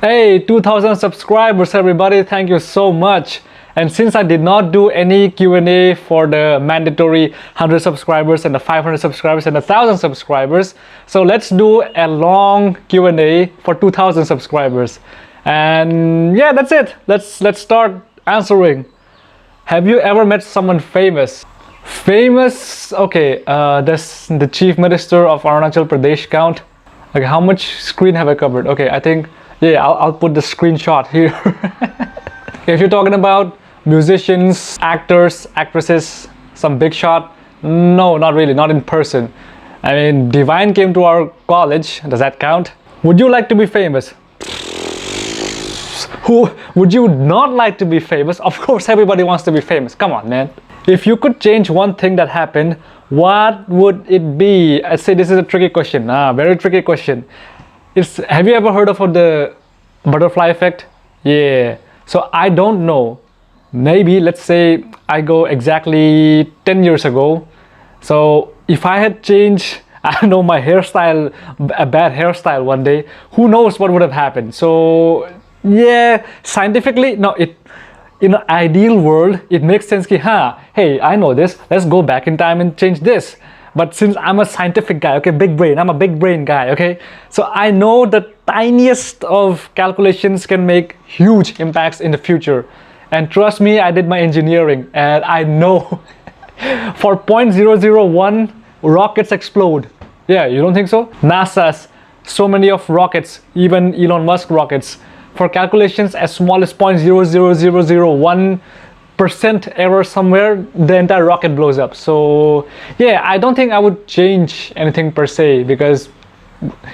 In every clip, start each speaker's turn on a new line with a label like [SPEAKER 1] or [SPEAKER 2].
[SPEAKER 1] Hey, 2000 subscribers everybody, thank you so much. And since I did not do any Q&A for the mandatory 100 subscribers and the 500 subscribers and the 1000 subscribers, so let's do a long Q&A for 2000 subscribers. And yeah, that's it. Let's start answering. Have you ever met someone famous? Famous? Okay, does the Chief Minister of Arunachal Pradesh count? Okay, how much screen have I covered? Okay, I think, yeah, I'll put the screenshot here. If you're talking about musicians, actors, actresses, some big shot, no, not really, not in person. I mean, Divine came to our college, does that count? Would you like to be famous? Who would you not like to be famous? Of course, everybody wants to be famous. Come on, man. If you could change one thing that happened, what would it be? I'd say this is a tricky question. Very tricky question. Have you ever heard of the butterfly effect? Yeah. So I don't know. Maybe let's say I go exactly 10 years ago. So if I had changed, I don't know, my hairstyle, a bad hairstyle one day, who knows what would have happened. So yeah, scientifically, no, in an ideal world, it makes sense ki, hey, I know this, let's go back in time and change this. But since I'm a scientific guy, okay, big brain, I'm a big brain guy, okay? So I know the tiniest of calculations can make huge impacts in the future. And trust me, I did my engineering and I know for 0.001, rockets explode. Yeah, you don't think so? NASA's, so many of rockets, even Elon Musk rockets, for calculations as small as 0.00001% error somewhere, the entire rocket blows up. So yeah, I don't think I would change anything per se, because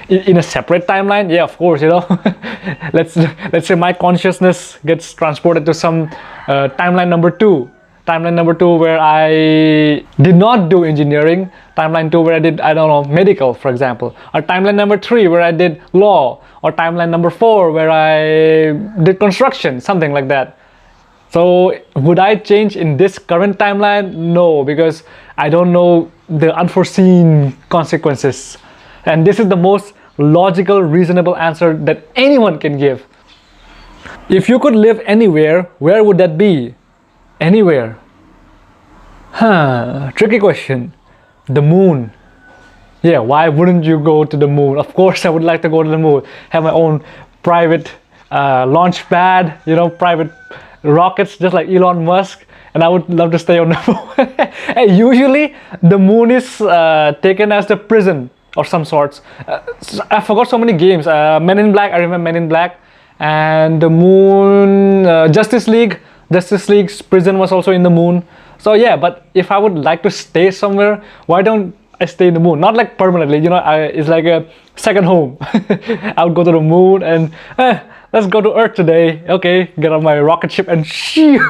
[SPEAKER 1] in a separate timeline, yeah, of course, you know, let's say my consciousness gets transported to some timeline number two where I did not do engineering, timeline 2 where I did, I don't know, medical, for example, or timeline number 3 where I did law, or timeline number 4 where I did construction, something like that. So would I change in this current timeline? No, because I don't know the unforeseen consequences. And this is the most logical, reasonable answer that anyone can give. If you could live anywhere, where would that be? Anywhere. Tricky question. The moon. Yeah, why wouldn't you go to the moon? Of course, I would like to go to the moon. Have my own private launch pad, you know, private rockets, just like Elon Musk. And I would love to stay on the moon. Hey, usually, the moon is taken as the prison of some sorts. I forgot so many games. Men in Black, I remember Men in Black. And the moon, Justice League's prison was also in the moon. So yeah, but if I would like to stay somewhere, why don't I stay in the moon? Not like permanently, you know, it's like a second home. I would go to the moon and let's go to Earth today. Okay, get on my rocket ship and shoo.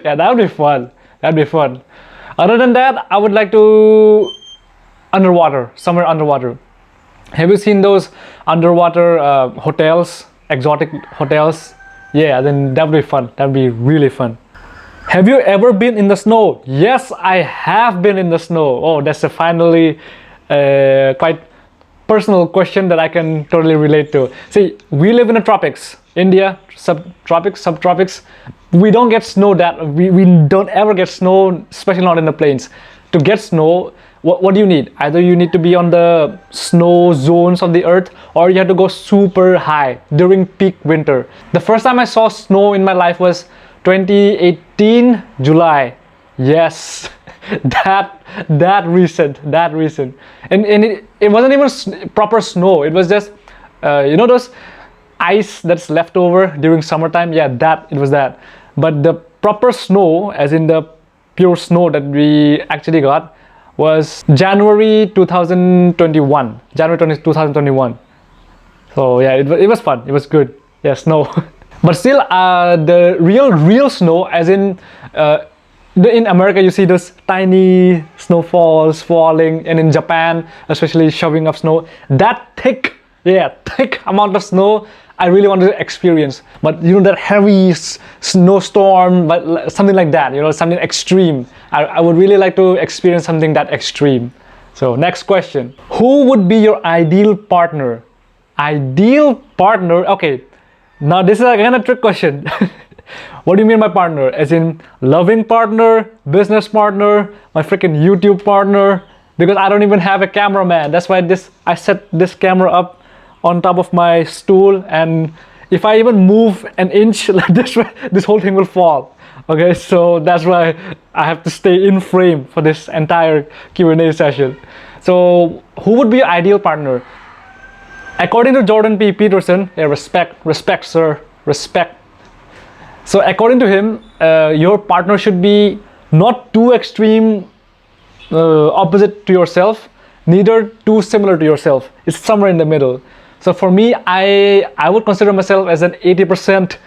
[SPEAKER 1] Yeah, that would be fun. That'd be fun. Other than that, I would like to underwater, somewhere underwater. Have you seen those underwater hotels, exotic hotels? Yeah, then that would be fun. That would be really fun. Have you ever been in the snow? Yes, I have been in the snow. Oh, that's a finally quite personal question that I can totally relate to. See, we live in the tropics, India, subtropics. We don't get snow we don't ever get snow, especially not in the plains. To get snow, what do you need? Either you need to be on the snow zones of the earth, or you have to go super high during peak winter. The first time I saw snow in my life was 2018 July. Yes, that recent. And it wasn't even proper snow. It was just you know, those ice that's left over during summertime. Yeah, it was that. But the proper snow, as in the pure snow that we actually got, was January 2021. January 2021. So yeah, it was fun. It was good. Yeah, snow. But still, the real snow, as in America, you see those tiny snowfalls falling, and in Japan, especially shoveling up snow. That thick amount of snow, I really want to experience. But you know, that heavy snowstorm, but something like that, you know, something extreme. I would really like to experience something that extreme. So next question. Who would be your ideal partner? Ideal partner, okay. Now this is again a trick question. What do you mean by partner? As in loving partner, business partner, my freaking YouTube partner? Because I don't even have a cameraman. That's why I set this camera up on top of my stool, and if I even move an inch like this whole thing will fall. Okay, so that's why I have to stay in frame for this entire Q&A session. So who would be your ideal partner? According to Jordan P. Peterson, respect, sir, respect. So according to him, your partner should be not too extreme opposite to yourself, neither too similar to yourself. It's somewhere in the middle. So for me, I would consider myself as an 80%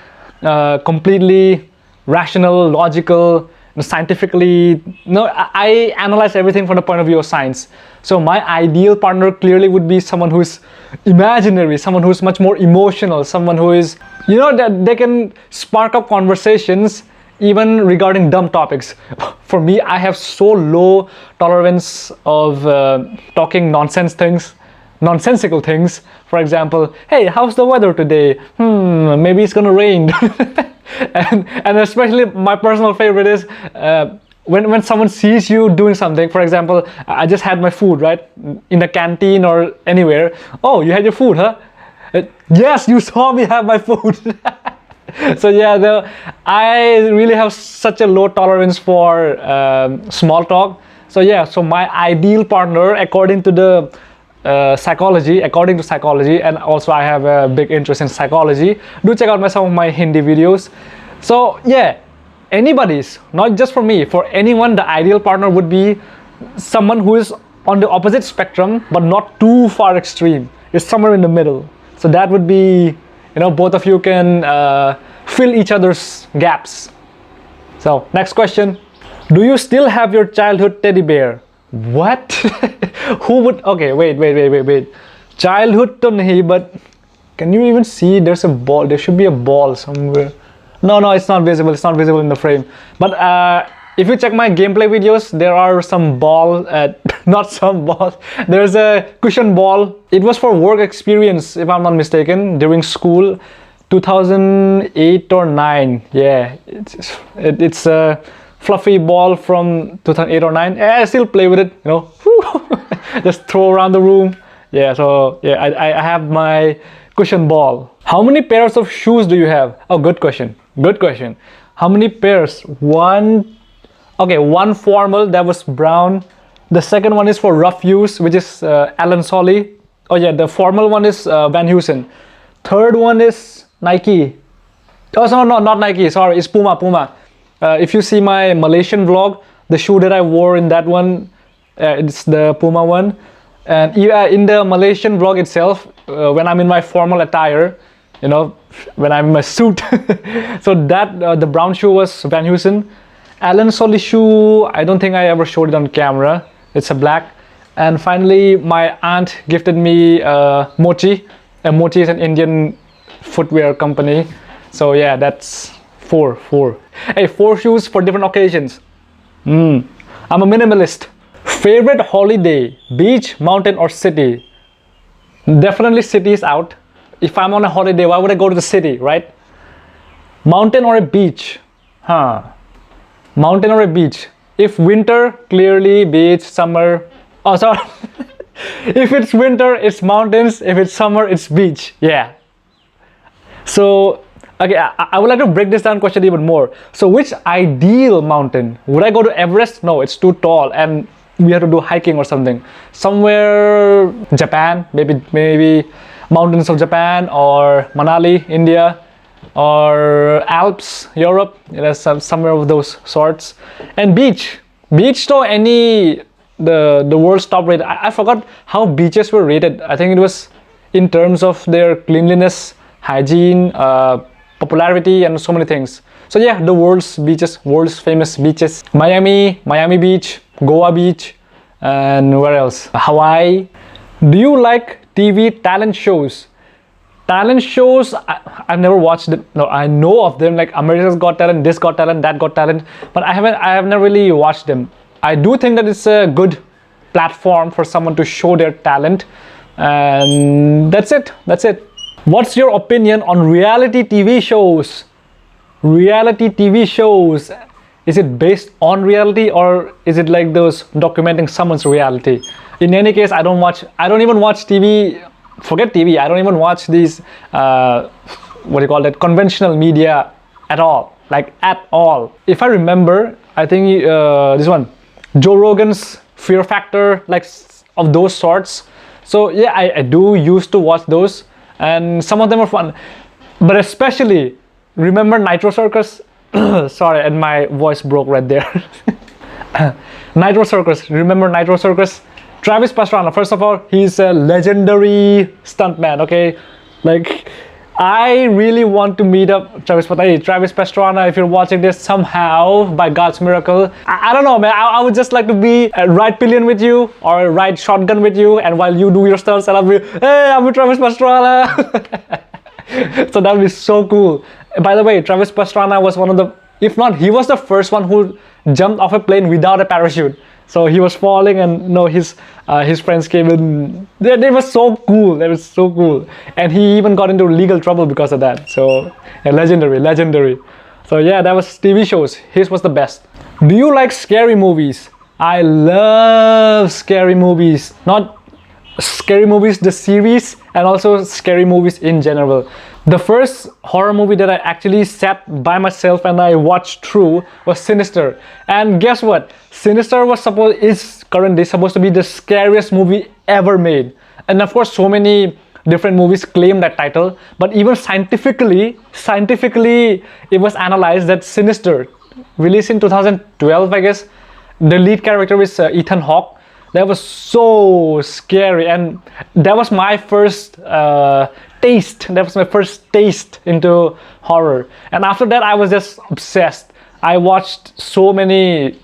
[SPEAKER 1] completely rational, logical, scientifically. No, I analyze everything from the point of view of science. So my ideal partner clearly would be someone who is imaginary, someone who is much more emotional, someone who is, you know, that they can spark up conversations even regarding dumb topics. For me, I have so low tolerance of talking nonsensical things. For example, hey, how's the weather today? Maybe it's gonna rain. and especially my personal favorite is when someone sees you doing something. For example, I just had my food, right, in the canteen or anywhere. Oh, you had your food, huh? Yes, you saw me have my food. So yeah, I really have such a low tolerance for small talk. So yeah, so my ideal partner, according to the psychology, and also I have a big interest in psychology. Do check out some of my Hindi videos. So yeah, anybody's, not just for me, for anyone, the ideal partner would be someone who is on the opposite spectrum but not too far extreme. It's somewhere in the middle. So that would be, you know, both of you can fill each other's gaps. So next question, do you still have your childhood teddy bear? What? Who would? Okay, wait. Childhood to nahi, but can you even see there's a ball? There should be a ball somewhere. No, it's not visible. It's not visible in the frame. But if you check my gameplay videos, there are some ball, not some balls. There's a cushion ball. It was for work experience, if I'm not mistaken, during school, 2008 or 9. Yeah, it's a fluffy ball from 2008 or 9. I still play with it, you know. Just throw around the room. Yeah, so yeah, I have my cushion ball. How many pairs of shoes do you have? Oh, good question. How many pairs? One formal that was brown. The second one is for rough use, which is Alan Solly. Oh yeah, the formal one is Van Heusen. Third one is Nike. Oh no, not Nike, sorry, it's Puma. If you see my Malaysian vlog, the shoe that I wore in that one, it's the Puma one. And in the Malaysian vlog itself, when I'm in my formal attire, you know, when I'm in my suit, so that the brown shoe was Van Heusen. Alan Solly shoe, I don't think I ever showed it on camera. It's a black. And finally, my aunt gifted me Mochi. Mochi is an Indian footwear company. So yeah, that's four. Hey, 4 shoes for different occasions. I'm a minimalist. Favorite holiday, beach, mountain, or city? Definitely city is out. If I'm on a holiday, why would I go to the city, right? Mountain or a beach? Mountain or a beach? If winter, clearly beach. Summer, oh sorry. If it's winter, it's mountains. If it's summer, it's beach. Yeah. So okay, I would like to break this down question even more. So which ideal mountain? Would I go to Everest? No, it's too tall and we have to do hiking or something. Somewhere Japan, maybe mountains of Japan, or Manali, India, or Alps, Europe. Somewhere of those sorts. And beach to any the world's top rated. I forgot how beaches were rated. I think it was in terms of their cleanliness, hygiene, popularity, and so many things. So yeah, the world's famous beaches: Miami Beach, Goa Beach, and where else? Hawaii. Do you like TV talent shows? I've never watched them. No, I know of them, like America's Got Talent, This Got Talent, That Got Talent, but I have never really watched them. I do think that it's a good platform for someone to show their talent, and that's it. What's your opinion on reality TV shows? Reality TV shows. Is it based on reality, or is it like those documenting someone's reality? In any case, I don't even watch TV. Forget TV. I don't even watch these, what do you call that, conventional media at all. Like at all. If I remember, I think this one, Joe Rogan's Fear Factor, like of those sorts. So yeah, I do used to watch those, and some of them are fun. But especially, remember Nitro Circus? Sorry, and my voice broke right there. Nitro Circus. Remember Nitro Circus? Travis Pastrana. First of all, he's a legendary stuntman. Okay, like I really want to meet up Travis Pastrana. Hey, Travis Pastrana, if you're watching this somehow by God's miracle, I don't know, man. I would just like to be ride pillion with you or ride shotgun with you, and while you do your stunts, I'll be, hey, I'm with Travis Pastrana. So that would be so cool. By the way, Travis Pastrana was one of the, if not, he was the first one who jumped off a plane without a parachute. So he was falling, and his friends came in. They were so cool. They were so cool, and he even got into legal trouble because of that. So yeah, legendary. So yeah, that was TV shows. His was the best. Do you like scary movies? I love scary movies. Not scary movies, the series, and also scary movies in general. The first horror movie that I actually sat by myself and I watched through was Sinister. And guess what? Sinister is currently supposed to be the scariest movie ever made. And of course, so many different movies claim that title. But even scientifically, it was analyzed that Sinister, released in 2012, I guess, the lead character is Ethan Hawke. That was so scary, and that was my first taste. That was my first taste into horror. And after that, I was just obsessed. I watched so many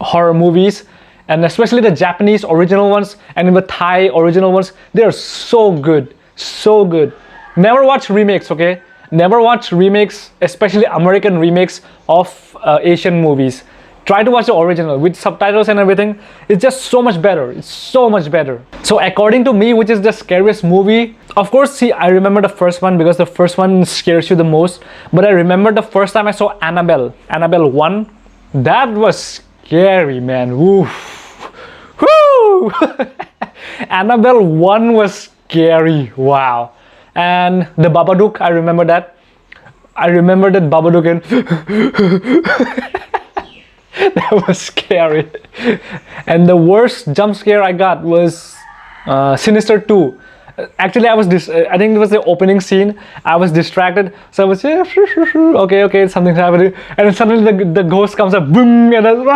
[SPEAKER 1] horror movies, and especially the Japanese original ones and the Thai original ones. They are so good, so good. Never watch remakes, okay? Never watch remakes, especially American remakes of Asian movies. Try to watch the original with subtitles and everything. It's just so much better. It's so much better. So according to me, which is the scariest movie? Of course, see, I remember the first one because the first one scares you the most. But I remember the first time I saw Annabelle 1. That was scary, man. Woof. Woo! Annabelle 1 was scary. Wow. And the Babadook, I remember that. I remember that Babadook and that was scary. And the worst jump scare I got was Sinister 2. Actually, I think it was the opening scene. I was distracted, so I was okay, something's happening, and then suddenly the ghost comes up, boom, and then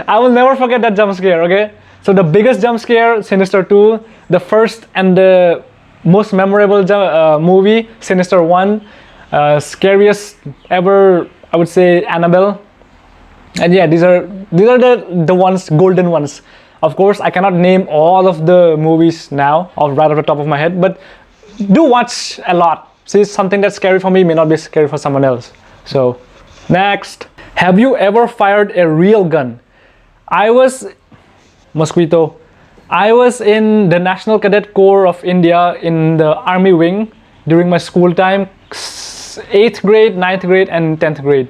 [SPEAKER 1] I will never forget that jump scare. Okay, so the biggest jump scare, Sinister 2. The first and the most memorable movie, Sinister 1. Scariest ever, I would say, Annabelle. And yeah, these are the ones, golden ones. Of course, I cannot name all of the movies now right off the top of my head, but do watch a lot. See, something that's scary for me may not be scary for someone else. So next, have you ever fired a real gun? I was in the National Cadet Corps of India in the Army Wing during my school time, 8th grade, 9th grade, and 10th grade.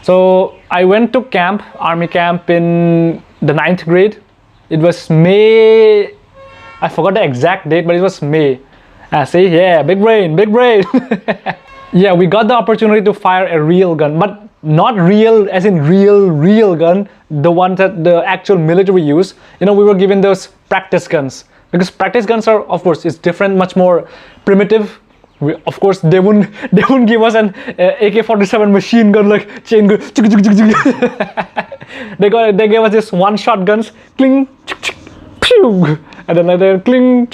[SPEAKER 1] So I went to camp, army camp in the 9th grade. It was May, I forgot the exact date, but it was May. See, yeah, big brain. Yeah, we got the opportunity to fire a real gun, but not real as in real gun, the one that the actual military use. We were given those practice guns, because practice guns are, of course, it's different, much more primitive. Of course, they wouldn't give us an AK-47 machine gun like chain gun. They gave us this one shot guns, cling, pew, and then later cling.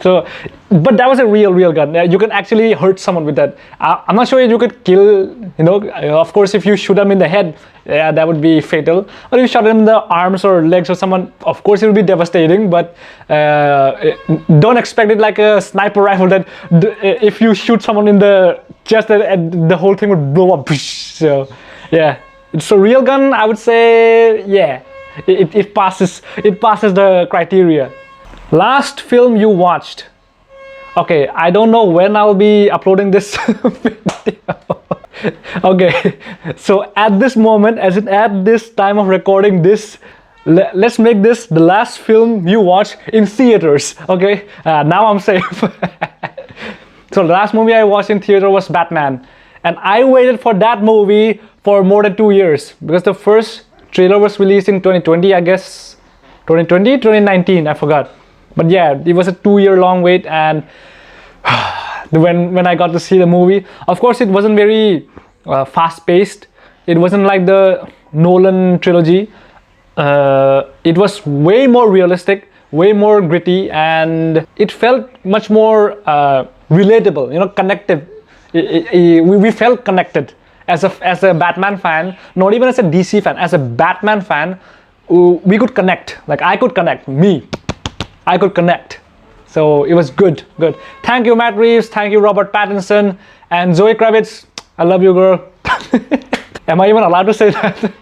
[SPEAKER 1] So, but that was a real gun. You can actually hurt someone with that. I'm not sure if you could kill. Of course, if you shoot them in the head, yeah, that would be fatal. Or if you shot them in the arms or legs or someone, of course, it would be devastating. But don't expect it like a sniper rifle that if you shoot someone in the chest, the whole thing would blow up. So, yeah, it's a real gun. I would say, yeah, it passes the criteria. Last film you watched. Okay, I don't know when I'll be uploading this video. Okay, so at this moment, as in at this time of recording this, let's make this the last film you watch in theaters. Okay, now I'm safe. So the last movie I watched in theater was Batman, and I waited for that movie for more than 2 years because the first trailer was released in 2020, I guess. 2020, 2019, I forgot. But yeah, it was a 2-year long wait, and when I got to see the movie, of course it wasn't very fast-paced. It wasn't like the Nolan trilogy. It was way more realistic, way more gritty, and it felt much more relatable, you know, connective. We felt connected as a Batman fan, not even as a DC fan, as a Batman fan. We could connect. Like I could connect. I could connect. So it was good. Thank you, Matt Reeves. Thank you, Robert Pattinson, and Zoe Kravitz. I love you, girl. Am I even allowed to say that?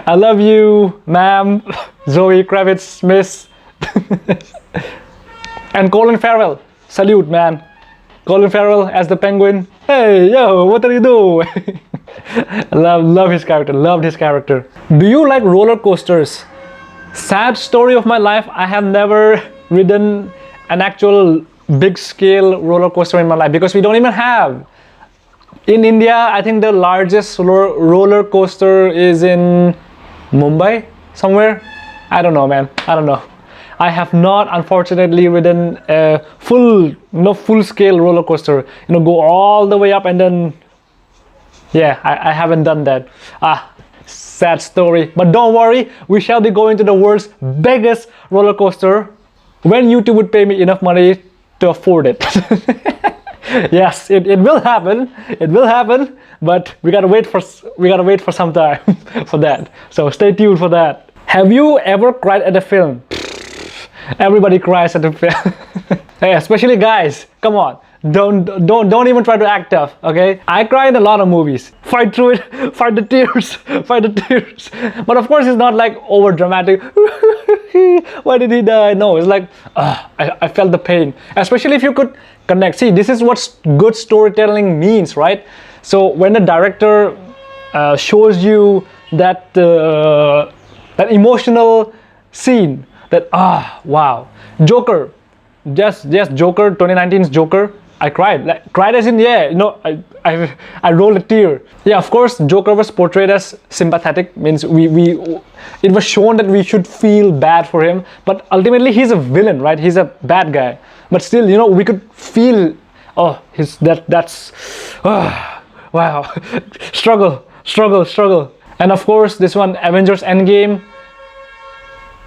[SPEAKER 1] I love you, ma'am, Zoe Kravitz, miss. And Colin Farrell. Salute, man. Colin Farrell as the Penguin. Hey, yo, what are you doing? Love his character. Loved his character. Do you like roller coasters? Sad story of my life. I have never ridden an actual big scale roller coaster in my life because we don't even have. In India, I think the largest roller coaster is in Mumbai somewhere. I don't know, man. I don't know. I have not, unfortunately, ridden a full scale roller coaster. You know, go all the way up and then, yeah, I haven't done that. Sad story. But don't worry, we shall be going to the world's biggest roller coaster when YouTube would pay me enough money to afford it. Yes, it will happen. It will happen, but we gotta wait for some time for that. So stay tuned for that. Have you ever cried at a film? Everybody cries at a film. Hey, especially guys. Come on. Don't even try to act tough, okay? I cry in a lot of movies. Fight through it, fight the tears, fight the tears. But of course it's not like over dramatic. Why did he die? No, it's like I felt the pain. Especially if you could connect. See, this is what good storytelling means, right? So when the director shows you that that emotional scene, that wow. Joker, just Joker, 2019's Joker. I cried, cried as in, yeah, you know, I rolled a tear. Yeah, of course, Joker was portrayed as sympathetic, means it was shown that we should feel bad for him, but ultimately he's a villain, right? He's a bad guy, but still, you know, we could feel, that's wow, struggle. And of course, this one, Avengers Endgame.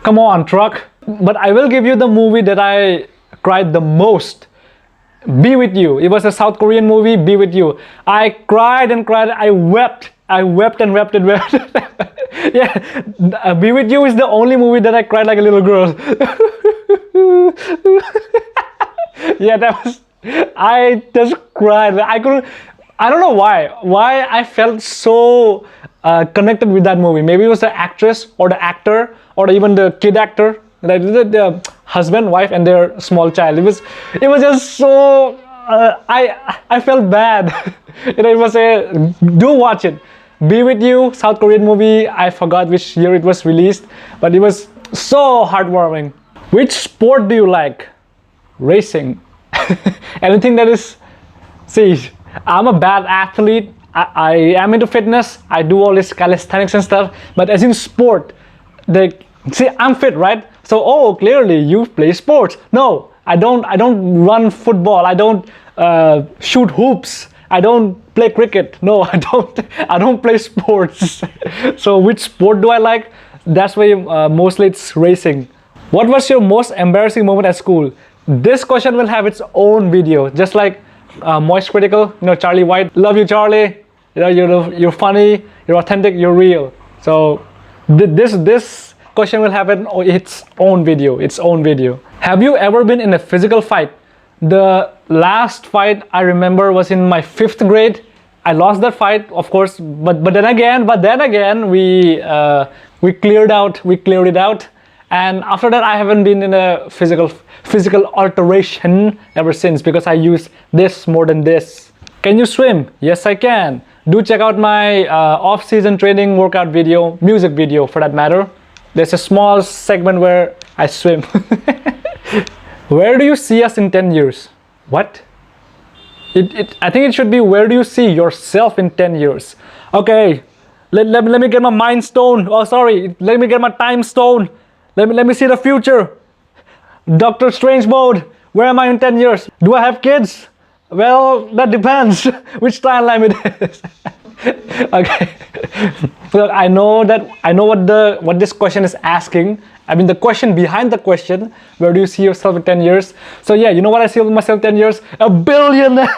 [SPEAKER 1] Come on, truck. But I will give you the movie that I cried the most. Be With You. It was a South Korean movie, Be With You. I cried and cried. I wept and wept. Yeah, Be With You is the only movie that I cried like a little girl. Yeah, I just cried. I don't know why I felt so connected with that movie. Maybe it was the actress or the actor or even the kid actor. Like the husband, wife, and their small child. It was just so. I felt bad. You know, it was do watch it. Be With You, South Korean movie. I forgot which year it was released, but it was so heartwarming. Which sport do you like? Racing. Anything that is. See, I'm a bad athlete. I am into fitness. I do all this calisthenics and stuff. But as in sport, see, I'm fit, right? So, clearly you play sports. No, I don't run football. I don't shoot hoops. I don't play cricket. No, I don't play sports. So which sport do I like? That's why mostly it's racing. What was your most embarrassing moment at school? This question will have its own video, just like Moist Critical, you know, Charlie White. Love you, Charlie. You know, you're funny, you're authentic, you're real. So this question will have its own video. Have you ever been in a physical fight? The last fight I remember was in my 5th grade. I lost that fight, of course, but then again we cleared it out, And after that, I haven't been in a physical alteration ever since, because I use this more than this. Can you swim? Yes, I can. Do check out my off-season training workout video, music video for that matter. There's a small segment where I swim. Where do you see us in 10 years? What? I think it should be, where do you see yourself in 10 years? Okay, let me get my mind stone. Oh, sorry, let me get my time stone. Let me see the future. Doctor Strange mode. Where am I in 10 years? Do I have kids? Well, that depends which timeline it is. Okay. Look, I know what this question is asking. I mean, the question behind the question, where do you see yourself in 10 years? So yeah, you know what I see myself in 10 years? A billionaire.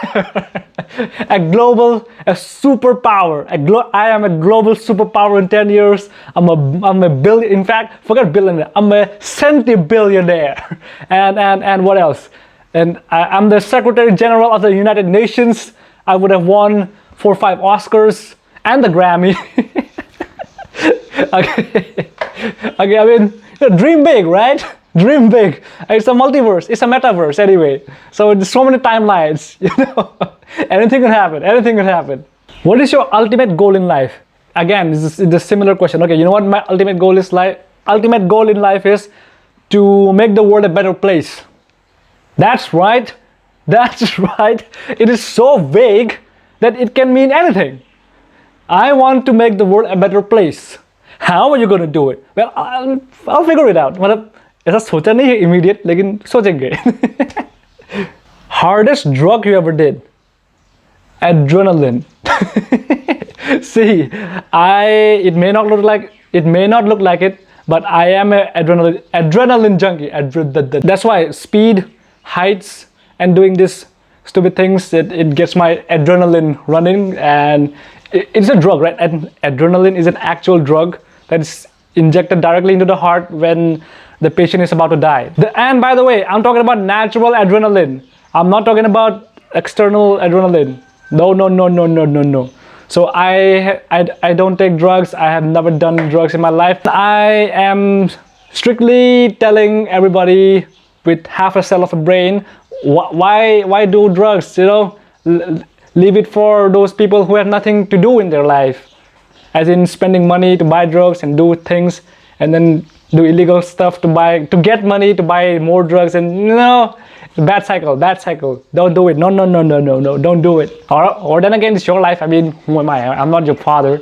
[SPEAKER 1] a superpower. I am a global superpower in 10 years. I'm a billion. In fact, forget billionaire. I'm a centibillionaire. And what else? And I'm the Secretary General of the United Nations. I would have won 4 or 5 Oscars and the Grammy. Okay. Okay, I mean, dream big, right? Dream big. It's a multiverse. It's a metaverse anyway. So there's so many timelines. Anything can happen. Anything can happen. What is your ultimate goal in life? Again, this is a similar question. Okay, you know what my ultimate goal is like? Ultimate goal in life is to make the world a better place. That's right. That's right. It is so vague that it can mean anything. I want to make the world a better place. How are you going to do it? Well, I'll figure it out. मतलब ऐसा सोचा नहीं है immediate, लेकिन सोचेंगे. Hardest drug you ever did? Adrenaline. See, it may not look like it, but I am an adrenaline junkie. That's why speed, heights, and doing these stupid things, it gets my adrenaline running, and it's a drug, right? And adrenaline is an actual drug that is injected directly into the heart when the patient is about to die. And by the way, I'm talking about natural adrenaline. I'm not talking about external adrenaline. No. So I don't take drugs. I have never done drugs in my life. I am strictly telling everybody with half a cell of a brain, why do drugs? Leave it for those people who have nothing to do in their life, as in spending money to buy drugs and do things, and then do illegal stuff to get money to buy more drugs. And bad cycle. Don't do it. No, don't do it. Or then again, it's your life. I mean, who am I? I'm not your father.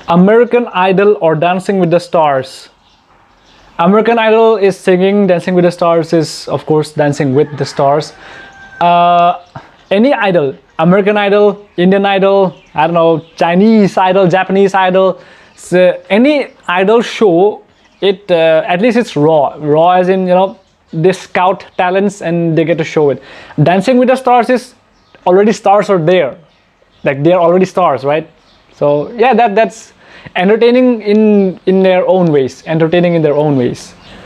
[SPEAKER 1] American Idol or Dancing with the Stars? American Idol is singing. Dancing with the Stars is, of course, Dancing with the Stars. Any idol, American Idol, Indian Idol, I don't know, Chinese Idol, Japanese Idol, so any idol show, at least it's raw as in, they scout talents and they get to show it. Dancing with the Stars is already stars are there, like they're already stars, right? So yeah, that's entertaining in their own ways,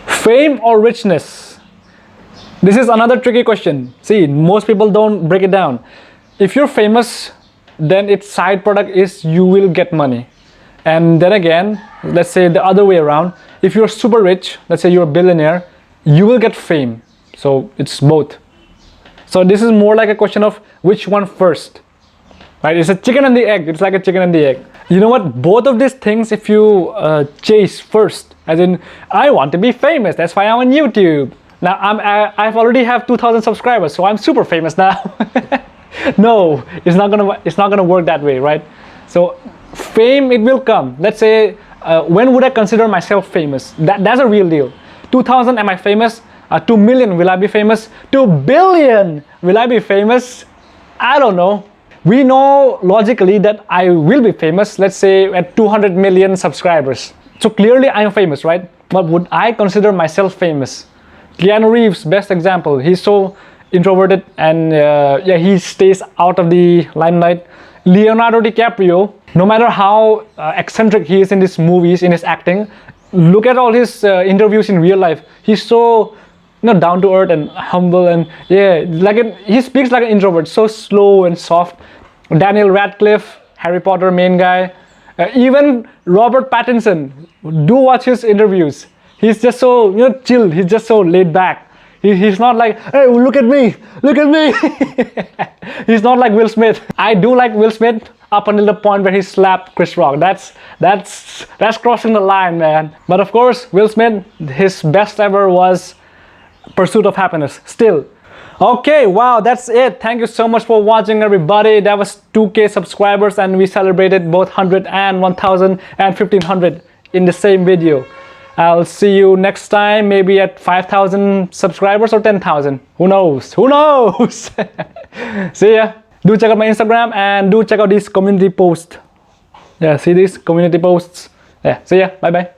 [SPEAKER 1] Fame or richness? This is another tricky question. See, most people don't break it down. If you're famous, then its side product is you will get money. And then again, let's say the other way around. If you're super rich, let's say you're a billionaire, you will get fame. So it's both. So this is more like a question of which one first, right? It's a chicken and the egg. It's like a chicken and the egg. You know what? Both of these things, if you chase first, as in, I want to be famous, that's why I'm on YouTube. Now I've already have 2,000 subscribers, so I'm super famous now. No, it's not gonna work that way, right? So fame, it will come. Let's say, when would I consider myself famous? That's a real deal. 2,000, am I famous? 2 million, will I be famous? 2 billion, will I be famous? I don't know. We know logically that I will be famous, let's say at 200 million subscribers. So clearly I am famous, right? But would I consider myself famous? Keanu Reeves, best example. He's so introverted and he stays out of the limelight. Leonardo DiCaprio, no matter how eccentric he is in his movies, in his acting, look at all his interviews in real life. He's so down to earth and humble, and he speaks like an introvert, so slow and soft. Daniel Radcliffe, Harry Potter main guy, even Robert Pattinson. Do watch his interviews. He's just so, you know, chill. He's just so laid back. He's not like, hey, look at me, look at me. He's not like Will Smith. I do like Will Smith up until the point where he slapped Chris Rock. That's crossing the line, man. But of course, Will Smith, his best ever was Pursuit of Happiness. Still. Okay, wow, that's it. Thank you so much for watching, everybody. That was 2K subscribers, and we celebrated both 100 and 1000 and 1500 in the same video. I'll see you next time, maybe at 5,000 subscribers or 10,000. Who knows? Who knows? See ya. Do check out my Instagram and do check out these community posts. Yeah, see these community posts. Yeah, see ya. Bye bye.